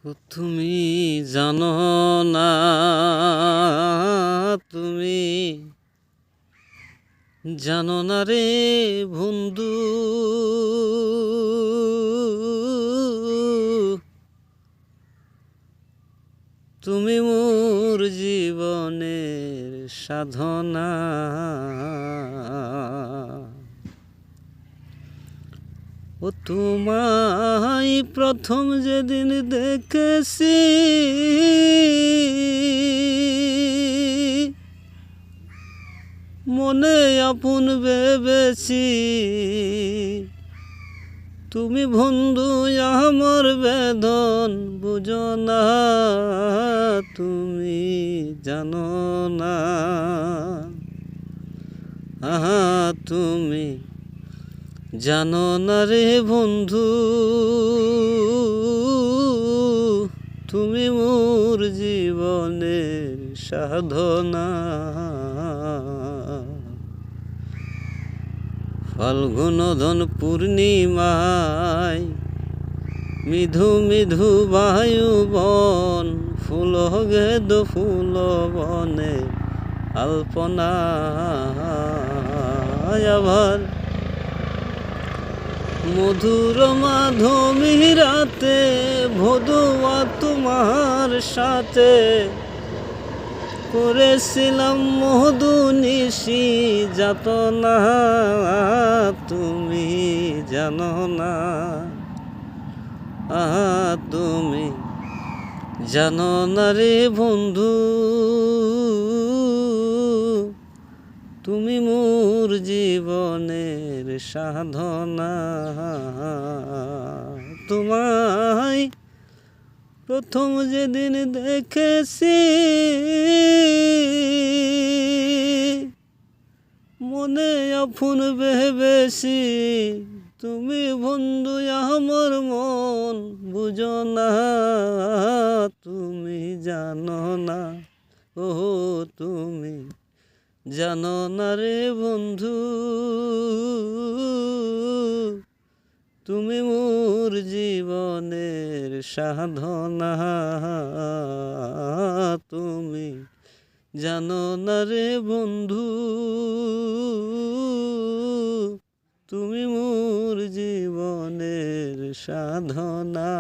ও তুমি জানো না, তুমি জানো না রে বন্ধু, তুমি মোর জীবনের সাধনা। ও তোমায় প্রথম যেদিন দেখেছি, মনে আপন ভেবেছি, তুমি বন্ধু আমার বেদন বুঝো না, তুমি জানো না। আহা তুমি জানো না রে বন্ধু, তুমি মোর জীবনের সাধনা। ফাল্গুন ধন পূর্ণিমায় মৃদু মৃদু বায়ু বন, ফুল গেদ ফুল বনে আলপনা। আবার মধুর মাধবী রাতে ভদুয়া তোমার সাথে করেছিলাম মধু নিশি যাতনা, তুমি জানো না। আহা তুমি জানো না রে বন্ধু, তুমি মোর জীবনের সাধনা। তোমায় প্রথম যেদিন দেখেছি, মনে আপন ভেবেছি, তুমি বন্ধু আমার মন বুঝো না, তুমি জানো না। ও তুমি জানো না রে বন্ধু, তুমি মোর জীবনের সাধনা। তুমি জানো না রে বন্ধু, তুমি মোর জীবনের সাধনা।